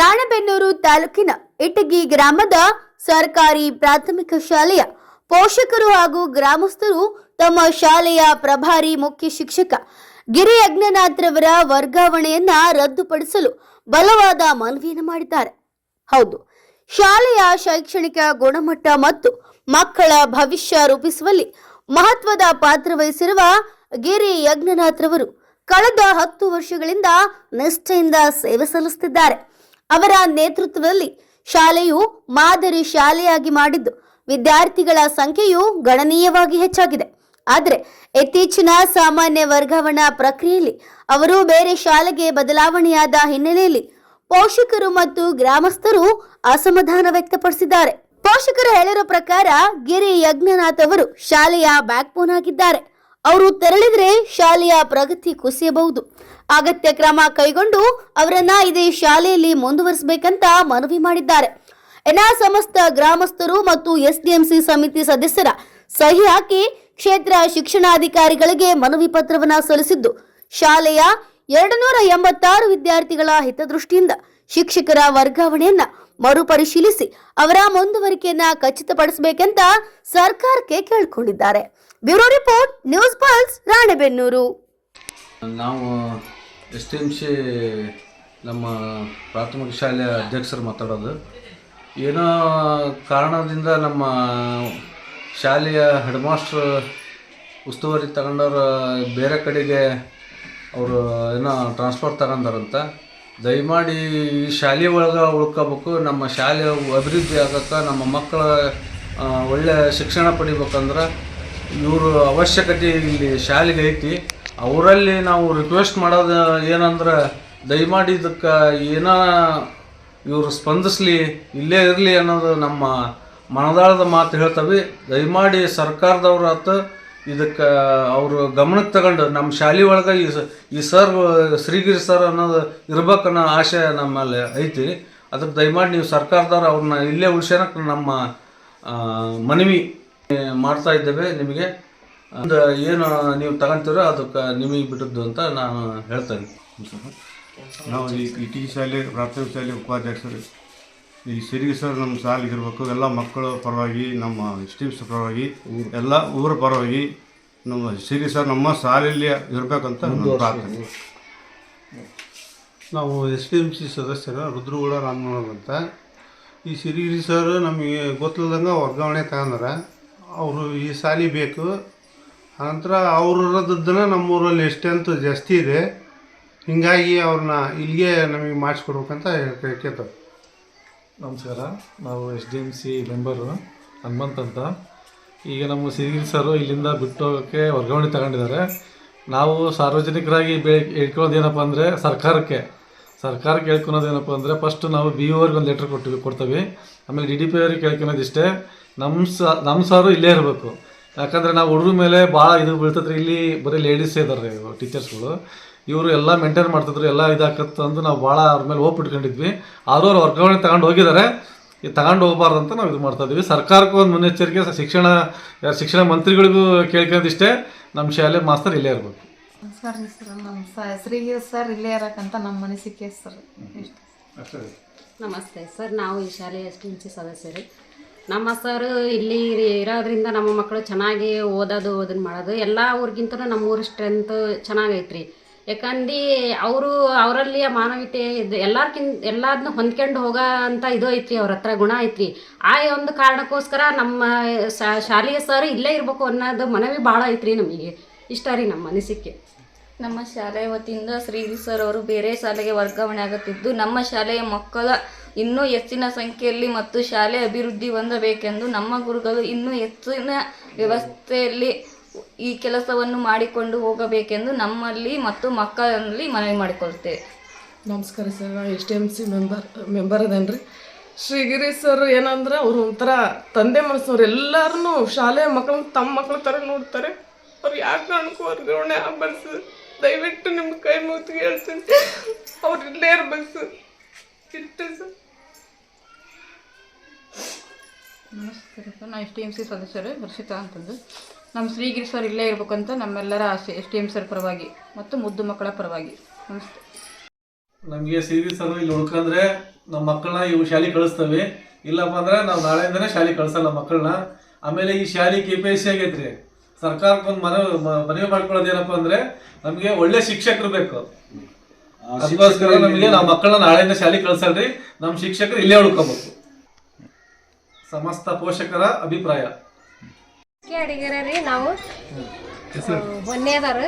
ರಾಣೆಬೆನ್ನೂರು ತಾಲೂಕಿನ ಇಟಗಿ ಗ್ರಾಮದ ಸರ್ಕಾರಿ ಪ್ರಾಥಮಿಕ ಶಾಲೆಯ ಪೋಷಕರು ಹಾಗೂ ಗ್ರಾಮಸ್ಥರು ತಮ್ಮ ಶಾಲೆಯ ಪ್ರಭಾರಿ ಮುಖ್ಯ ಶಿಕ್ಷಕ ಗಿರಿ ಯಜ್ಞನಾಥ್ರವರ ವರ್ಗಾವಣೆಯನ್ನ ರದ್ದುಪಡಿಸಲು ಬಲವಾದ ಮನವಿಯನ್ನು ಮಾಡಿದ್ದಾರೆ. ಹೌದು, ಶಾಲೆಯ ಶೈಕ್ಷಣಿಕ ಗುಣಮಟ್ಟ ಮತ್ತು ಮಕ್ಕಳ ಭವಿಷ್ಯ ರೂಪಿಸುವಲ್ಲಿ ಮಹತ್ವದ ಪಾತ್ರ ವಹಿಸಿರುವ ಗಿರಿ ಯಜ್ಞನಾಥ್ರವರು ಕಳೆದ 10 ವರ್ಷಗಳಿಂದ ನಿಷ್ಠೆಯಿಂದ ಸೇವೆ ಸಲ್ಲಿಸುತ್ತಿದ್ದಾರೆ. ಅವರ ನೇತೃತ್ವದಲ್ಲಿ ಶಾಲೆಯು ಮಾದರಿ ಶಾಲೆಯಾಗಿ ಮಾಡಿದ್ದು ವಿದ್ಯಾರ್ಥಿಗಳ ಸಂಖ್ಯೆಯು ಗಣನೀಯವಾಗಿ ಹೆಚ್ಚಾಗಿದೆ. ಆದರೆ ಇತ್ತೀಚಿನ ಸಾಮಾನ್ಯ ವರ್ಗಾವಣಾ ಪ್ರಕ್ರಿಯೆಯಲ್ಲಿ ಅವರು ಬೇರೆ ಶಾಲೆಗೆ ಬದಲಾವಣೆಯಾದ ಹಿನ್ನೆಲೆಯಲ್ಲಿ ಪೋಷಕರು ಮತ್ತು ಗ್ರಾಮಸ್ಥರು ಅಸಮಾಧಾನ ವ್ಯಕ್ತಪಡಿಸಿದ್ದಾರೆ. ಪೋಷಕರು ಹೇಳಿರೋ ಪ್ರಕಾರ ಗಿರಿ ಯಜ್ಞನಾಥ್ ಅವರು ಶಾಲೆಯ ಬ್ಯಾಕ್ಬೋನ್ ಆಗಿದ್ದಾರೆ. ಅವರು ತೆರಳಿದ್ರೆ ಶಾಲೆಯ ಪ್ರಗತಿ ಕುಸಿಯಬಹುದು. ಅಗತ್ಯ ಕ್ರಮ ಕೈಗೊಂಡು ಅವರನ್ನ ಇದೇ ಶಾಲೆಯಲ್ಲಿ ಮುಂದುವರಿಸಬೇಕಂತ ಮನವಿ ಮಾಡಿದ್ದಾರೆ. ಸಮಸ್ತ ಗ್ರಾಮಸ್ಥರು ಮತ್ತು ಎಸ್ಡಿಎಂಸಿ ಸಮಿತಿ ಸದಸ್ಯರ ಸಹಿ ಹಾಕಿ ಕ್ಷೇತ್ರ ಶಿಕ್ಷಣಾಧಿಕಾರಿಗಳಿಗೆ ಮನವಿ ಪತ್ರವನ್ನು ಸಲ್ಲಿಸಿದ್ದು, ಶಾಲೆಯ 286 ವಿದ್ಯಾರ್ಥಿಗಳ ಹಿತದೃಷ್ಟಿಯಿಂದ ಶಿಕ್ಷಕರ ವರ್ಗಾವಣೆಯನ್ನ ಮರುಪರಿಶೀಲಿಸಿ ಅವರ ಮುಂದುವರಿಕೆಯನ್ನ ಖಚಿತಪಡಿಸಬೇಕೆಂತ ಸರ್ಕಾರಕ್ಕೆ ಕೇಳಿಕೊಂಡಿದ್ದಾರೆ. Bureau report, news pulse, Ranebennur. ನಾವು ಎಸ್ಟಿಎಂಸಿ ನಮ್ಮ ಪ್ರಾಥಮಿಕ ಶಾಲೆಯ ಅಧ್ಯಕ್ಷರು ಮಾತಾಡೋದು. ಏನೋ ಕಾರಣದಿಂದ ನಮ್ಮ ಶಾಲೆಯ ಹೆಡ್ ಮಾಸ್ಟ್ರು ಉಸ್ತುವಾರಿ ತಗೊಂಡವ್ರು ಬೇರೆ ಕಡೆಗೆ ಅವರು ಏನೋ ಟ್ರಾನ್ಸ್ಫರ್ ತಗೊಂಡಾರಂತ. ದಯಮಾಡಿ ಈ ಶಾಲೆ ಒಳಗೆ ಉಳ್ಕೋಬೇಕು. ನಮ್ಮ ಶಾಲೆ ಅಭಿವೃದ್ಧಿ ಆಗಕ್ಕೆ, ನಮ್ಮ ಮಕ್ಕಳ ಒಳ್ಳೆಯ ಶಿಕ್ಷಣ ಪಡಿಬೇಕಂದ್ರೆ ಇವರು ಅವಶ್ಯಕತೆ ಇಲ್ಲಿ ಶಾಲೆಗೆ ಐತಿ. ಅವರಲ್ಲಿ ನಾವು ರಿಕ್ವೆಸ್ಟ್ ಮಾಡೋದು ಏನಂದ್ರೆ, ದಯಮಾಡಿ ಇದಕ್ಕೆ ಏನೋ ಇವರು ಸ್ಪಂದಿಸಲಿ, ಇಲ್ಲೇ ಇರಲಿ ಅನ್ನೋದು ನಮ್ಮ ಮನದಾಳದ ಮಾತು ಹೇಳ್ತವೆ. ದಯಮಾಡಿ ಸರ್ಕಾರದವ್ರು ಆತು ಇದಕ್ಕೆ ಅವರು ಗಮನಕ್ಕೆ ತಗೊಂಡು ನಮ್ಮ ಶಾಲೆ ಒಳಗೆ ಈ ಸರ್ ಶ್ರೀಗಿರಿ ಸರ್ ಅನ್ನೋದು ಇರ್ಬೇಕನ್ನೋ ಆಶೆ ನಮ್ಮಲ್ಲಿ ಐತಿ. ಅದಕ್ಕೆ ದಯಮಾಡಿ ನೀವು ಸರ್ಕಾರದವ್ರು ಅವ್ರನ್ನ ಇಲ್ಲೇ ಉಳಿಸ್ಯಾನಕ್ಕೆ ನಮ್ಮ ಮನವಿ ಮಾಡ್ತಾ ಇದ್ದೇವೆ. ನಿಮಗೆ ಒಂದು ಏನು ನೀವು ತಗೊಂತೀರೋ ಅದಕ್ಕೆ ನಿಮಗೆ ಬಿಟ್ಟದ್ದು ಅಂತ ನಾನು ಹೇಳ್ತೇನೆ. ನಾವು ಈ ಟಿ ಶಾಲೆ ಪ್ರಾಥಮಿಕ ಶಾಲೆ ಉಪಾಧ್ಯಕ್ಷರು ಈ ಸಿರಿಗಿ ಸರ್ ನಮ್ಮ ಶಾಲೆಗೆ ಇರಬೇಕು. ಎಲ್ಲ ಮಕ್ಕಳ ಪರವಾಗಿ, ನಮ್ಮ ಸ್ಟೀಮ್ಸ್ ಪರವಾಗಿ, ಎಲ್ಲ ಊರ ಪರವಾಗಿ ನಮ್ಮ ಸಿರಿಗಿ ಸರ್ ನಮ್ಮ ಶಾಲೆಯಲ್ಲಿ ಇರಬೇಕಂತ ಪ್ರಾರ್ಥನೆ. ನಾವು SDMC ಸದಸ್ಯರು ರುದ್ರಗೌಡ ರಾಮನಗರ ಅಂತ. ಈ ಸಿರಿಗಿರಿ ಸರ್ ನಮಗೆ ಗೊತ್ತಿಲ್ಲದಂಗೆ ವರ್ಗಾವಣೆ ತಗೊಂಡ್ರೆ ಅವರು ಈ ಶಾಲೆ ಬೇಕು. ಆನಂತರ ಅವ್ರದ್ದನ್ನು ನಮ್ಮೂರಲ್ಲಿ ಸ್ಟ್ರೆಂತ್ ಜಾಸ್ತಿ ಇದೆ, ಹೀಗಾಗಿ ಅವ್ರನ್ನ ಇಲ್ಲಿಗೆ ನಮಗೆ ಮಾಡಿಸ್ಕೊಡ್ಬೇಕಂತ ಕೇಳ್ತಾರೆ. ನಮಸ್ಕಾರ, ನಾವು SDMC ಮೆಂಬರು ಹನುಮಂತ್ ಅಂತ. ಈಗ ನಮ್ಮ ಸಿರಿಗಿರಿ ಸರು ಇಲ್ಲಿಂದ ಬಿಟ್ಟು ಹೋಗೋಕ್ಕೆ ವರ್ಗಾವಣೆ ತಗೊಂಡಿದ್ದಾರೆ. ನಾವು ಸಾರ್ವಜನಿಕರಾಗಿ ಹೇಳ್ಕೊಳ್ಳೋದೇನಪ್ಪ ಅಂದರೆ, ಸರ್ಕಾರಕ್ಕೆ ಹೇಳ್ಕೊಳೋದೇನಪ್ಪ ಅಂದರೆ, ಫಸ್ಟು ನಾವು BO ಅವ್ರಿಗೆ ಒಂದು ಲೆಟ್ರ್ ಕೊಡ್ತೀವಿ. ಆಮೇಲೆ DDP ಅವ್ರಿಗೆ ಕೇಳ್ಕೊಳೋದಿಷ್ಟೇ, ನಮ್ಮ ಸಾರು ಇಲ್ಲೇ ಇರಬೇಕು. ಯಾಕಂದರೆ ನಾವು ಹುಡುಗ್ರ ಮೇಲೆ ಭಾಳ ಇದು ಬೀಳ್ತದ್ರಿ. ಇಲ್ಲಿ ಬರೀ ಲೇಡೀಸೇ ಇದ್ದಾರೆ ಟೀಚರ್ಸ್ಗಳು. ಇವರು ಎಲ್ಲ ಮೇಂಟೈನ್ ಮಾಡ್ತಿದ್ರು, ಎಲ್ಲ ಇದಾಕತ್ತಂದು ನಾವು ಭಾಳ ಅವ್ರ ಮೇಲೆ ಹೋಪ್ ಇಟ್ಕೊಂಡಿದ್ವಿ. ಆದರೂ ಅವ್ರು ವರ್ಗಾವಣೆ ತಗೊಂಡು ಹೋಗಿದ್ದಾರೆ. ತಗೊಂಡು ಹೋಗಬಾರ್ದು ಅಂತ ನಾವು ಇದು ಮಾಡ್ತಾಯಿದ್ವಿ. ಸರ್ಕಾರಕ್ಕೂ ಒಂದು ಮುನ್ನೆಚ್ಚರಿಕೆ, ಶಿಕ್ಷಣ ಮಂತ್ರಿಗಳಿಗೂ ಕೇಳ್ಕೊಳ್ಳೋದಿಷ್ಟೇ, ನಮ್ಮ ಶಾಲೆ ಮಾಸ್ತರ್ ಇಲ್ಲೇ ಇರಬೇಕು. ನಮಸ್ಕಾರ ರೀ ಸರ್, ನಮ್ಮ ಶ್ರೀಗಿರಿ ಸರ್ ಇಲ್ಲೇ ಇರೋಕ್ಕಂತ ನಮ್ಮ ಮನಸ್ಸಿಗೆ ಸರ್. ನಮಸ್ತೆ ಸರ್, ನಾವು ಈ ಶಾಲೆಯ SDMC ಸದಸ್ಯರು. ನಮ್ಮ ಸರ್ ಇಲ್ಲಿ ಇರೋದ್ರಿಂದ ನಮ್ಮ ಮಕ್ಕಳು ಚೆನ್ನಾಗಿ ಓದೋದು ಮಾಡೋದು ಎಲ್ಲ ಊರಿಗಿಂತಲೂ ನಮ್ಮ ಊರ ಸ್ಟ್ರೆಂತ್ ಚೆನ್ನಾಗೈತ್ರಿ. ಯಾಕಂದು ಅವರಲ್ಲಿ ಮಾನವೀಯತೆ ಎಲ್ಲದನ್ನೂ ಹೊಂದ್ಕೊಂಡು ಹೋಗೋ ಅಂತ ಇದು ಐತ್ರಿ, ಅವ್ರ ಹತ್ರ ಗುಣ ಐತ್ರಿ. ಆ ಒಂದು ಕಾರಣಕ್ಕೋಸ್ಕರ ನಮ್ಮ ಶಾಲೆಯ ಸರ್ ಇಲ್ಲೇ ಇರಬೇಕು ಅನ್ನೋದು ಮನವಿ ಭಾಳ ಐತ್ರಿ. ನಮಗೆ ಇಷ್ಟ ರೀ ನಮ್ಮ ಅನಿಸಿಕೆ. ನಮ್ಮ ಶಾಲೆಯ ವತಿಯಿಂದ ಶ್ರೀಗಿರಿ ಸರ್ ಅವರು ಬೇರೆ ಶಾಲೆಗೆ ವರ್ಗಾವಣೆ ಆಗುತ್ತಿದ್ದು, ನಮ್ಮ ಶಾಲೆಯ ಮಕ್ಕಳ ಇನ್ನೂ ಹೆಚ್ಚಿನ ಸಂಖ್ಯೆಯಲ್ಲಿ ಮತ್ತು ಶಾಲೆ ಅಭಿವೃದ್ಧಿ ಹೊಂದಬೇಕೆಂದು ನಮ್ಮ ಗುರುಗಳು ಇನ್ನೂ ಹೆಚ್ಚಿನ ವ್ಯವಸ್ಥೆಯಲ್ಲಿ ಈ ಕೆಲಸವನ್ನು ಮಾಡಿಕೊಂಡು ಹೋಗಬೇಕೆಂದು ನಮ್ಮಲ್ಲಿ ಮತ್ತು ಮಕ್ಕಳಲ್ಲಿ ಮನವಿ ಮಾಡಿಕೊಳ್ತೇವೆ. ನಮಸ್ಕಾರ ಸರ್, ನಾವು SDMC ಮೆಂಬರ್ ಅದೇನ್ರಿ. ಶ್ರೀಗಿರಿ ಸರ್ ಏನಂದ್ರೆ ಅವರು ಒಂಥರ ತಂದೆ ಮನಸ್ಸವ್ರು, ಎಲ್ಲರೂ ಶಾಲೆಯ ಮಕ್ಕಳನ್ನ ತಮ್ಮ ಮಕ್ಕಳ ಥರ ನೋಡ್ತಾರೆ. ಅವ್ರು ಯಾಕೆ ಕಾರಣಕ್ಕೂ ವರ್ಗಾವಣೆ ಆಗ್ಬಾರ್ದು ಸರ್. ದಯವಿಟ್ಟು ನಿಮ್ಮ ಕೈ ಮುಗಿದು ಹೇಳ್ತೀನಿ, ಅವ್ರು ಇಲ್ಲೇ ಇರ್ಬೇಕು ಸರ್. ಇಷ್ಟೇ ಸರ್. ನಮಸ್ಕಾರ ಸರ್, ನಾವು SDMC ಸದಸ್ಯರು ವರ್ಷಿತಾ ಅಂತಂದು. ನಮ್ಮ ಶ್ರೀಗಿರಿ ಸರ್ ಇಲ್ಲೇ ಇರ್ಬೇಕಂತ ನಮ್ಮೆಲ್ಲರ ಆಸೆ, SDMC ಸರ್ ಪರವಾಗಿ ಮತ್ತು ಮುದ್ದು ಮಕ್ಕಳ ಪರವಾಗಿ. ನಮಸ್ತೆ. ನಮಗೆ ಶ್ರೀಗಿರಿ ಸರ್ ಇಲ್ಲಿ ಉಳ್ಕೊಂಡ್ರೆ ನಮ್ಮ ಮಕ್ಕಳನ್ನ ಇವು ಶಾಲೆಗೆ ಕಳಿಸ್ತೇವೆ. ಇಲ್ಲಪ್ಪ ಅಂದ್ರೆ ನಾವು ನಾಳೆಯಿಂದನೇ ಶಾಲೆಗೆ ಕಳ್ಸಲ್ಲ ಮಕ್ಕಳನ್ನ. ಆಮೇಲೆ ಈ ಶಾಲೆ KPSC ಆಗೈತ್ರಿ. ಸರ್ಕಾರಕ್ಕೆ ಒಂದು ಮನವಿ ಮಾಡ್ಕೊಳ್ಳೋದು ಏನಪ್ಪ ಅಂದ್ರೆ ನಮಗೆ ಒಳ್ಳೆ ಶಿಕ್ಷಕರು ಬೇಕು. ಅದಕ್ಕೋಸ್ಕರ ನಮಗೆ ನಾವು ಮಕ್ಕಳನ್ನ ನಾಳೆಯಿಂದ ಶಾಲೆಗೆ ಕಳ್ಸಲ್ರಿ, ನಮ್ಮ ಶಿಕ್ಷಕರು ಇಲ್ಲೇ ಉಳ್ಕೋಬೇಕು. ಸಮಸ್ತ ಪೋಷಕರ ಅಭಿಪ್ರಾಯ. ಅಡಿಗೆರ ರೀ ನಾವು ಮೊನ್ನೆದಾರ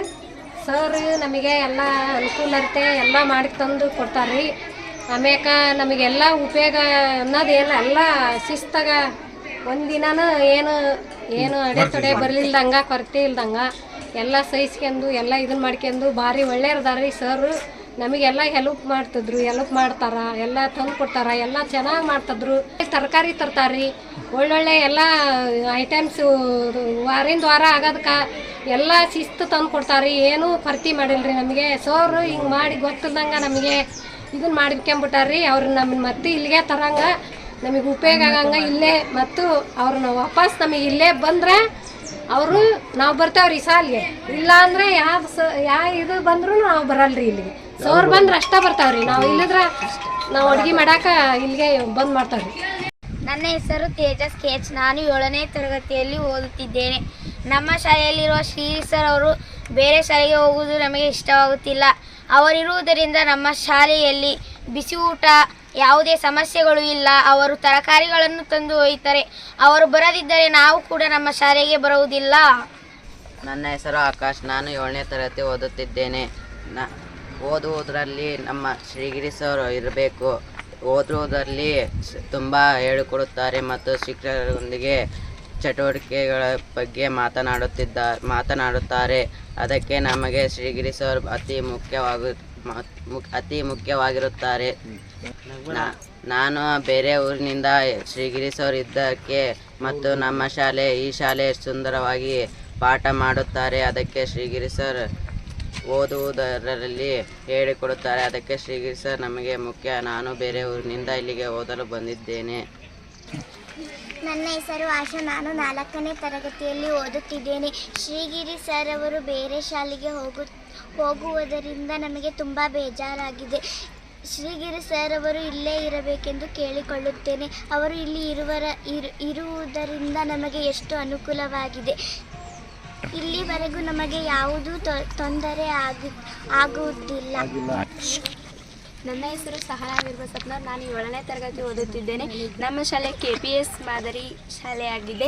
ಸರ್ ನಮಗೆ ಎಲ್ಲ ಅನುಕೂಲತೆ ಎಲ್ಲ ಮಾಡಿ ತಂದು ಕೊಡ್ತಾರೆ ರೀ. ಆಮ್ಯಾಕ ನಮಗೆಲ್ಲ ಉಪಯೋಗ ಅನ್ನೋದೇನು ಎಲ್ಲ ಶಿಸ್ತಾಗ ಒಂದಿನೂ ಏನು ಅಡೆತಡೆ ಬರಲಿಲ್ದಂಗೆ ಕೊರತೆ ಇಲ್ದಂಗೆ ಎಲ್ಲ ಸಹಿಸ್ಕೊಂಡು ಎಲ್ಲ ಇದನ್ನ ಮಾಡ್ಕೊಂಡು ಭಾರಿ ಒಳ್ಳೆಯದಾರ ರೀ ಸರ್. ನಮಗೆಲ್ಲ ಹೆಲ್ಪ್ ಮಾಡ್ತಾರೆ, ಎಲ್ಲ ತಂದು ಕೊಡ್ತಾರೆ, ಎಲ್ಲ ಚೆನ್ನಾಗಿ ಮಾಡ್ತಿದ್ರು. ತರಕಾರಿ ತರ್ತಾರೆ, ಒಳ್ಳೊಳ್ಳೆ ಎಲ್ಲ ಐಟಮ್ಸು ವಾರಿಂದ ವಾರ ಆಗೋದಕ್ಕೆ ಎಲ್ಲ ಶಿಸ್ತು ತಂದು ಕೊಡ್ತಾರೆ. ಏನೂ ಕೊರತೆ ಮಾಡಿಲ್ರಿ ನಮಗೆ. ಸೋರು ಹಿಂಗೆ ಮಾಡಿ ಗೊತ್ತಿಲ್ದಂಗೆ ನಮಗೆ ಇದನ್ನ ಮಾಡ್ಕೊಂಬಿಟ್ಟಾರ್ರಿ. ಅವ್ರು ನಮ್ಮನ್ನ ಮತ್ತೆ ಇಲ್ಲಿಗೆ ತರಂಗ ನಮಗೆ ಉಪಯೋಗ ಆಗಂಗೆ ಇಲ್ಲೇ ಮತ್ತು ಅವ್ರನ್ನ ವಾಪಸ್ ನಮಗೆ ಇಲ್ಲೇ ಬಂದರೆ ಅವರು ನಾವು ಬರ್ತೇವ್ರಿ ಸಾಲಿಗೆ. ಇಲ್ಲ ಅಂದರೆ ಇದು ಬಂದ್ರೂ ನಾವು ಬರಲ್ರಿ ಇಲ್ಲಿಗೆ. ಸೋರ್ ಬಂದ್ರೆ ಅಷ್ಟೇ ಬರ್ತಾವ್ರಿ. ನಾವು ಇಲ್ಲಿದ್ರೆ ನಾವು ಅಡುಗೆ ಮಾಡಾಕ ಇಲ್ಲಿಗೆ ಬಂದ್ ಮಾಡ್ತಾವ್ರಿ. ನನ್ನ ಹೆಸರು ತೇಜಸ್ KH. ನಾನು 7ನೇ ತರಗತಿಯಲ್ಲಿ ಓದುತ್ತಿದ್ದೇನೆ. ನಮ್ಮ ಶಾಲೆಯಲ್ಲಿರುವ ಶ್ರೀ ಸರ್ ಅವರು ಬೇರೆ ಶಾಲೆಗೆ ಹೋಗುವುದು ನಮಗೆ ಇಷ್ಟವಾಗುತ್ತಿಲ್ಲ. ಅವರಿರುವುದರಿಂದ ನಮ್ಮ ಶಾಲೆಯಲ್ಲಿ ಬಿಸಿ ಊಟ ಯಾವುದೇ ಸಮಸ್ಯೆಗಳು ಇಲ್ಲ. ಅವರು ತರಕಾರಿಗಳನ್ನು ತಂದು ಒಯ್ತಾರೆ. ಅವರು ಬರದಿದ್ದರೆ ನಾವು ಕೂಡ ನಮ್ಮ ಶಾಲೆಗೆ ಬರುವುದಿಲ್ಲ. ನನ್ನ ಹೆಸರು ಆಕಾಶ್. ನಾನು 7ನೇ ತರಗತಿ ಓದುತ್ತಿದ್ದೇನೆ. ಓದುವುದರಲ್ಲಿ ನಮ್ಮ ಶ್ರೀಗಿರಿ ಸರ್ ಇರಬೇಕು. ಓದುವುದರಲ್ಲಿ ತುಂಬ ಹೇಳಿಕೊಡುತ್ತಾರೆ ಮತ್ತು ಶಿಕ್ಷಕರೊಂದಿಗೆ ಚಟುವಟಿಕೆಗಳ ಬಗ್ಗೆ ಮಾತನಾಡುತ್ತಾರೆ. ಅದಕ್ಕೆ ನಮಗೆ ಶ್ರೀಗಿರಿ ಸರ್ ಅತಿ ಮುಖ್ಯವಾಗಿರುತ್ತಾರೆ. ನಾನು ಬೇರೆ ಊರಿನಿಂದ ಶ್ರೀಗಿರಿ ಸರ್ ಇದ್ದಕ್ಕೆ ಮತ್ತು ನಮ್ಮ ಈ ಶಾಲೆ ಸುಂದರವಾಗಿ ಪಾಠ ಮಾಡುತ್ತಾರೆ. ಅದಕ್ಕೆ ಶ್ರೀಗಿರಿ ಸರ್ ಓದುವುದರಲ್ಲಿ ಹೇಳಿಕೊಡುತ್ತಾರೆ. ಅದಕ್ಕೆ ಶ್ರೀಗಿರಿ ಸರ್ ನಮಗೆ ಮುಖ್ಯ. ನಾನು ಬೇರೆ ಊರಿನಿಂದ ಇಲ್ಲಿಗೆ ಓದಲು ಬಂದಿದ್ದೇನೆ. ನನ್ನ ಹೆಸರು ಆಶಾ. ನಾನು 4ನೇ ತರಗತಿಯಲ್ಲಿ ಓದುತ್ತಿದ್ದೇನೆ. ಶ್ರೀಗಿರಿ ಸರ್ ಅವರು ಬೇರೆ ಶಾಲೆಗೆ ಹೋಗುವುದರಿಂದ ನಮಗೆ ತುಂಬ ಬೇಜಾರಾಗಿದೆ. ಶ್ರೀಗಿರಿ ಸರ್ ಅವರು ಇಲ್ಲೇ ಇರಬೇಕೆಂದು ಕೇಳಿಕೊಳ್ಳುತ್ತೇನೆ. ಅವರು ಇಲ್ಲಿ ಇರುವುದರಿಂದ ನಮಗೆ ಎಷ್ಟು ಅನುಕೂಲವಾಗಿದೆ. ಇಲ್ಲಿವರೆಗೂ ನಮಗೆ ಯಾವುದೂ ತೊಂದರೆ ಆಗುವುದಿಲ್ಲ. ನನ್ನ ಹೆಸರು ಸಹನಾ ವೀರಬಸಪ್ಪನವ್ರು. ನಾನು 7ನೇ ತರಗತಿ ಓದುತ್ತಿದ್ದೇನೆ. ನಮ್ಮ ಶಾಲೆ KPS ಮಾದರಿ ಶಾಲೆಯಾಗಿದೆ.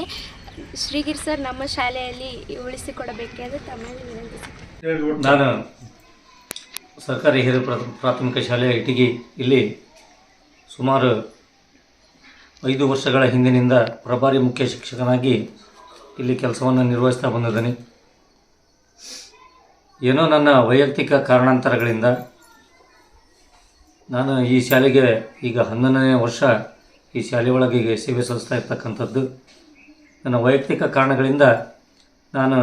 ಶ್ರೀಗಿರಿ ಸರ್ ನಮ್ಮ ಶಾಲೆಯಲ್ಲಿ ಉಳಿಸಿಕೊಡಬೇಕೆಂದು ತಮ್ಮಲ್ಲಿ ವಿನಂತಿಸುತ್ತೇನೆ. ನಾನು ಸರ್ಕಾರಿ ಹಿರಿಯ ಪ್ರಾಥಮಿಕ ಶಾಲೆ ಇಟಗಿ ಇಲ್ಲಿ ಸುಮಾರು 5 ವರ್ಷಗಳ ಹಿಂದಿನಿಂದ ಪ್ರಭಾರಿ ಮುಖ್ಯ ಶಿಕ್ಷಕನಾಗಿ ಇಲ್ಲಿ ಕೆಲಸವನ್ನು ನಿರ್ವಹಿಸ್ತಾ ಬಂದಿದ್ದೇನೆ. ಏನೋ ನನ್ನ ವೈಯಕ್ತಿಕ ಕಾರಣಾಂತರಗಳಿಂದ ನಾನು ಈ ಶಾಲೆಗೆ ಈಗ 11ನೇ ವರ್ಷ ಈ ಶಾಲೆ ಒಳಗೆ ಸೇವೆ ಸಲ್ಲಿಸ್ತಾ ಇರ್ತಕ್ಕಂಥದ್ದು. ನನ್ನ ವೈಯಕ್ತಿಕ ಕಾರಣಗಳಿಂದ ನಾನು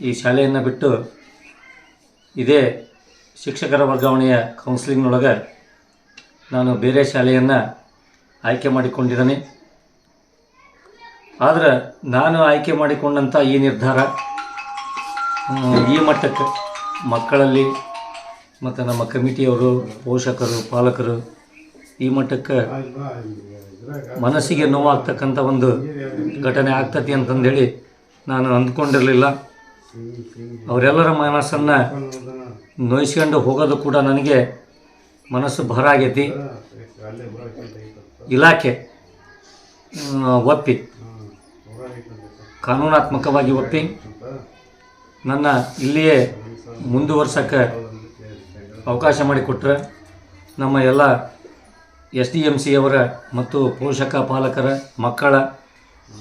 ಈ ಶಾಲೆಯನ್ನು ಬಿಟ್ಟು ಇದೇ ಶಿಕ್ಷಕರ ವರ್ಗಾವಣೆಯ ಕೌನ್ಸಿಲಿಂಗ್ನೊಳಗೆ ನಾನು ಬೇರೆ ಶಾಲೆಯನ್ನು ಆಯ್ಕೆ ಮಾಡಿಕೊಂಡಿದ್ದೇನೆ. ಆದರೆ ನಾನು ಆಯ್ಕೆ ಮಾಡಿಕೊಂಡಂಥ ಈ ನಿರ್ಧಾರ ಈ ಮಟ್ಟಕ್ಕೆ ಮಕ್ಕಳಲ್ಲಿ ಮತ್ತು ನಮ್ಮ ಕಮಿಟಿಯವರು, ಪೋಷಕರು, ಪಾಲಕರು ಈ ಮಟ್ಟಕ್ಕೆ ಮನಸ್ಸಿಗೆ ನೋವಾಗ್ತಕ್ಕಂಥ ಒಂದು ಘಟನೆ ಆಗ್ತತಿ ಅಂತಂದೇಳಿ ನಾನು ಅಂದ್ಕೊಂಡಿರಲಿಲ್ಲ. ಅವರೆಲ್ಲರ ಮನಸ್ಸನ್ನು ನೋಯಿಸ್ಕೊಂಡು ಹೋಗೋದು ಕೂಡ ನನಗೆ ಮನಸ್ಸು ಭಾರ ಆಗೈತಿ. ಇಲಾಖೆ ಒಪ್ಪಿ ಕಾನೂನಾತ್ಮಕವಾಗಿ ಒಪ್ಪಿ ನನ್ನ ಇಲ್ಲಿಯೇ ಮುಂದುವರ್ಸೋಕ್ಕೆ ಅವಕಾಶ ಮಾಡಿಕೊಟ್ರೆ ನಮ್ಮ ಎಲ್ಲ SDMC ಅವರ ಮತ್ತು ಪೋಷಕ ಪಾಲಕರ, ಮಕ್ಕಳ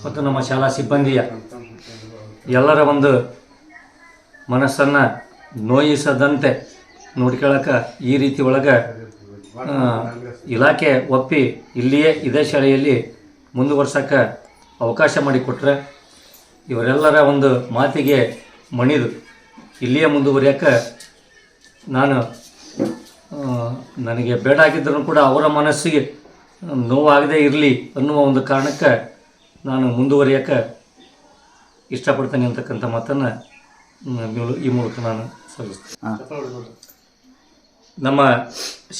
ಮತ್ತು ನಮ್ಮ ಶಾಲಾ ಸಿಬ್ಬಂದಿಯ ಎಲ್ಲರ ಒಂದು ಮನಸ್ಸನ್ನು ನೋಯಿಸದಂತೆ ನೋಡ್ಕೊಳ್ಳೋಕೆ ಈ ರೀತಿ ಒಳಗೆ ಇಲಾಖೆ ಒಪ್ಪಿ ಇಲ್ಲಿಯೇ ಇದೇ ಶಾಲೆಯಲ್ಲಿ ಮುಂದುವರ್ಸೋಕ್ಕೆ ಅವಕಾಶ ಮಾಡಿಕೊಟ್ರೆ ಇವರೆಲ್ಲರ ಒಂದು ಮಾತಿಗೆ ಮಣಿದು ಇಲ್ಲಿಯೇ ಮುಂದುವರಿಯೋಕ್ಕೆ ನನಗೆ ಬೇಡ ಆಗಿದ್ದರೂ ಕೂಡ ಅವರ ಮನಸ್ಸಿಗೆ ನೋವಾಗದೇ ಇರಲಿ ಅನ್ನುವ ಒಂದು ಕಾರಣಕ್ಕೆ ನಾನು ಮುಂದುವರಿಯೋಕ್ಕೆ ಇಷ್ಟಪಡ್ತೇನೆ ಅಂತಕ್ಕಂಥ ಮಾತನ್ನು ಈ ಮೂಲಕ ನಾನು ಸಲ್ಲಿಸ್ತೇನೆ. ನಮ್ಮ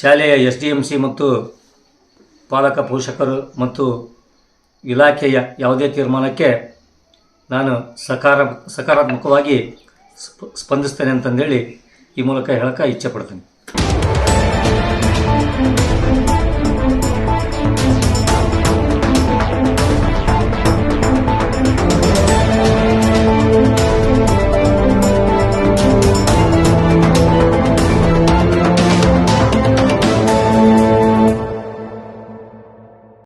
ಶಾಲೆಯ SDMC ಮತ್ತು ಪಾಲಕ ಪೋಷಕರು ಮತ್ತು ಇಲಾಖೆಯ ಯಾವುದೇ ತೀರ್ಮಾನಕ್ಕೆ ನಾನು ಸಕಾರಾತ್ಮಕವಾಗಿ ಸ್ಪಂದಿಸ್ತೇನೆ ಅಂತಂದೇಳಿ ಈ ಮೂಲಕ ಹೇಳೋಕ್ಕೆ ಇಚ್ಛೆಪಡ್ತೀನಿ.